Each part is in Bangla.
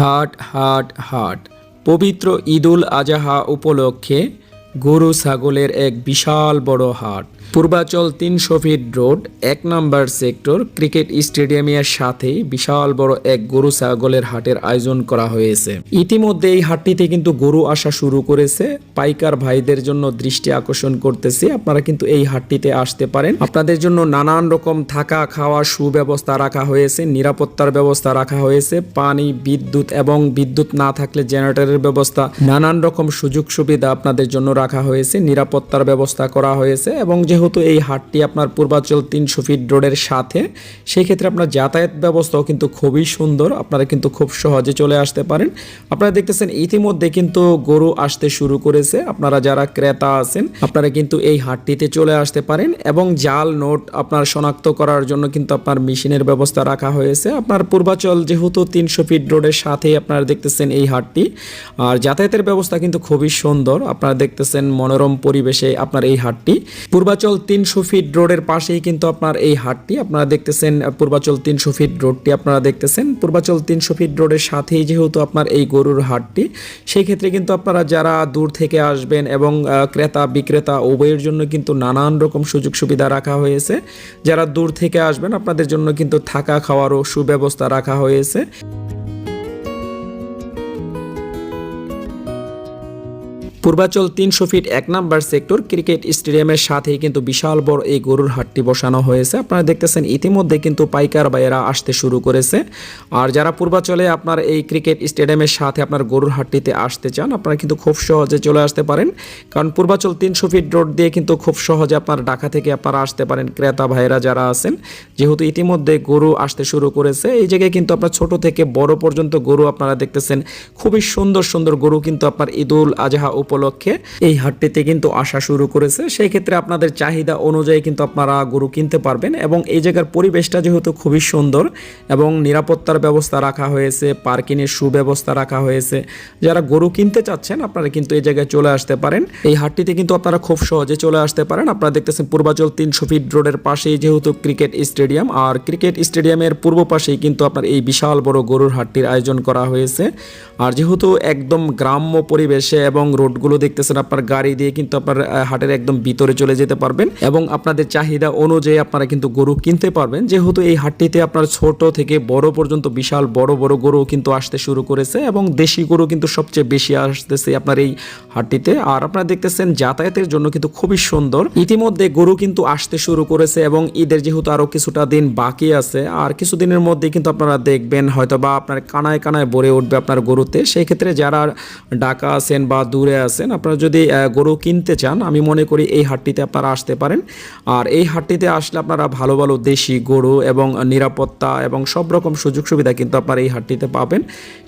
হাট হাট হাট পবিত্র ঈদুল আজহা উপলক্ষে গরু ছাগলের এক বিশাল বড় হাট। পূর্বাচল ৩০০ ফিট রোড ১ নম্বর সেক্টর ক্রিকেট স্টেডিয়ামের সাথে বিশাল বড় এক গরু ছাগলের হাটের আয়োজন করা হয়েছে। ইতিমধ্যে এই হাটটিতে কিন্তু গরু আসা শুরু করেছে। পাইকার ভাইদের জন্য দৃষ্টি আকর্ষণ করতেছে, আপনারা কিন্তু এই হাটটিতে আসতে পারেন। আপনাদের জন্য নানান রকম থাকা খাওয়া সুব্যবস্থা রাখা হয়েছে, নিরাপত্তার ব্যবস্থা রাখা হয়েছে, পানি বিদ্যুৎ এবং বিদ্যুৎ না থাকলে জেনারেটরের ব্যবস্থা, নানান রকম সুযোগ সুবিধা আপনাদের জন্য রাখা হয়েছে, নিরাপত্তার ব্যবস্থা করা হয়েছে। এবং যেহেতু এই হাটটি আপনার পূর্বাচল ৩০০ ফিট রোডের সাথে, সেই ক্ষেত্রে আপনার যাতায়াত ব্যবস্থাও কিন্তু খুবই সুন্দর, আপনারা কিন্তু খুব সহজে চলে আসতে পারেন। আপনারা দেখতেছেন ইতিমধ্যে কিন্তু গরু আসতে শুরু করেছে। আপনারা যারা ক্রেতা আছেন আপনারা কিন্তু এই হাটটিতে চলে আসতে পারেন। এবং জাল নোট আপনার শনাক্ত করার জন্য কিন্তু আপনার মেশিনের ব্যবস্থা রাখা হয়েছে। আপনার পূর্বাচল যেহেতু ৩০০ ফিট রোডের সাথেই আপনারা দেখতেছেন এই হাটটি, আর যাতায়াতের ব্যবস্থা কিন্তু খুবই সুন্দর। আপনারা দেখতেছেন মনোরম পরিবেশে আপনার এই হাটটি। পূর্বাচল ৩০০ ফিট রোডের পাশেই কিন্তু আপনার এই হাটটি। আপনারা দেখতেছেন পূর্বাচল ৩০০ ফিট রোডটি আপনারা দেখতেছেন। পূর্বাচল ৩০০ ফিট রোডের সাথেই যেহেতু আপনার এই গরুর হাটটি, সেই ক্ষেত্রে কিন্তু আপনারা যারা দূর থেকে আসবেন এবং ক্রেতা বিক্রেতা উভয়ের জন্য কিন্তু নানান রকম সুযোগ সুবিধা রাখা হয়েছে। যারা দূর থেকে আসবেন আপনাদের জন্য কিন্তু থাকা খাওয়ারও সুব্যবস্থা রাখা হয়েছে। পূর্বাচল ৩০০ ফিট ১ নম্বর সেক্টর ক্রিকেট স্টেডিয়ামের সাথেই কিন্তু বিশাল বড় এই গরুর হাটটি বসানো হয়েছে। আপনারা দেখতেছেন ইতিমধ্যে কিন্তু পাইকার ভাইয়েরা আসতে শুরু করেছে। আর যারা পূর্বাচলে আপনার এই ক্রিকেট স্টেডিয়ামের সাথে আপনার গরুর হাটটিতে আসতে চান আপনারা কিন্তু খুব সহজে চলে আসতে পারেন। কারণ পূর্বাচল ৩০০ ফিট রোড দিয়ে কিন্তু খুব সহজে আপনার ঢাকা থেকে আপনারা আসতে পারেন ক্রেতা ভাইয়েরা যারা আছেন। যেহেতু ইতিমধ্যে গরু আসতে শুরু করেছে, এই জায়গায় কিন্তু আপনার ছোট থেকে বড় পর্যন্ত গরু আপনারা দেখতেছেন। খুবই সুন্দর সুন্দর গরু কিন্তু আপনার ঈদুল আজহা উপলক্ষে এই হাটটিতে কিন্তু আসা শুরু করেছে। সেই ক্ষেত্রে আপনাদের চাহিদা অনুযায়ী কিন্তু আপনারা গরু কিনতে পারবেন। এবং এই জায়গার পরিবেশটা যেহেতু খুবই সুন্দর এবং নিরাপত্তার ব্যবস্থা রাখা হয়েছে, পার্কিংয়ের সুব্যবস্থা রাখা হয়েছে, যারা গরু কিনতে চাচ্ছেন আপনারা কিন্তু এই জায়গায় চলে আসতে পারেন। এই হাটটিতে কিন্তু আপনারা খুব সহজে চলে আসতে পারেন। আপনারা দেখতেছেন পূর্বাচল ৩০০ ফিট রোডের পাশেই যেহেতু ক্রিকেট স্টেডিয়াম, আর ক্রিকেট স্টেডিয়ামের পূর্ব পাশেই কিন্তু আপনার এই বিশাল বড় গরুর হাটটির আয়োজন করা হয়েছে। আর যেহেতু একদম গ্রাম্য পরিবেশে এবং রোডগুলো দেখতেছেন আপনার গাড়ি দিয়ে কিন্তু আপনার হাটের একদম ভিতরে চলে যেতে পারবেন এবং আপনাদের চাহিদা অনুযায়ী আপনারা কিন্তু গরু কিনতে পারবেন। যেহেতু এই হাটটিতে আপনার ছোট থেকে বড় পর্যন্ত বিশাল বড় বড় গরু কিন্তু আসতে শুরু করেছে এবং দেশি গরু কিন্তু সবচেয়ে বেশি আসতেছে আপনার এই হাটটিতে। আর আপনারা দেখতেছেন যাতায়াতের জন্য কিন্তু খুবই সুন্দর। ইতিমধ্যে গরু কিন্তু আসতে শুরু করেছে এবং ঈদের যেহেতু আরো কিছুটা দিন বাকি আছে, আর কিছুদিনের মধ্যে কিন্তু আপনারা দেখবেন হয়তো বা আপনার কানায় কানায় ভরে উঠবে আপনার গরুতে। সেই ক্ষেত্রে যারা ঢাকা আছেন বা দূরে আছেন আপনারা যদি গরু কিনতে চান আমি মনে করি এই হাটটিতে আপনারা আসতে পারেন। আর এই হাটটিতে আসলে আপনারা ভালো ভালো দেশি গরু এবং নিরাপত্তা এবং সব রকম সুযোগ সুবিধা কিন্তু আপনারা এই হাটটিতে পাবেন।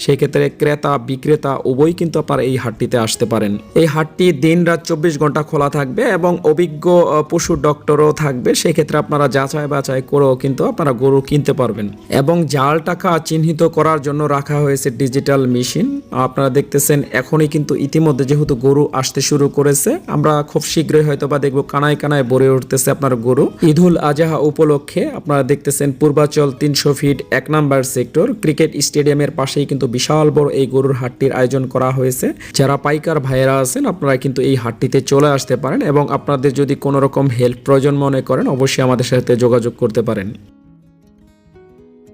সেই ক্ষেত্রে ক্রেতা বিক্রেতা উভয় কিন্তু আপনারা এই হাটটিতে আসতে পারেন। এই হাটটি দিন রাত ২৪ ঘন্টা খোলা থাকবে এবং অভিজ্ঞ পশু ডক্টরও থাকবে। সেই ক্ষেত্রে আপনারা যাচাই বাছাই করেও কিন্তু আপনারা গরু কিনতে পারবেন। এবং জাল টাকা চিহ্নিত করার জন্য রাখা হয়েছে ডিজিটাল মেশিন। আপনারা দেখতেছেন এখনই কিন্তু ইতিমধ্যে যেহেতু গরু আসতে শুরু করেছে, আমরা খুব শীঘ্রই হয়তো বা দেখবো কানায় কানায় ভরে উঠতেছে আপনার গরু। ঈদুল আজহা উপলক্ষে আপনারা দেখতেছেন পূর্বাচল ৩০০ ফিট ১ নম্বর সেক্টর ক্রিকেট স্টেডিয়ামের পাশেই কিন্তু বিশাল বড় এই গরুর হাটটির আয়োজন করা হয়েছে। যারা পাইকার ভাইয়েরা আছেন আপনারা কিন্তু এই হাটটিতে চলে আসতে পারেন এবং আপনাদের যদি কোনো রকম হেল্প প্রয়োজন মনে করেন অবশ্যই আমাদের সাথে যোগাযোগ করতে পারেন।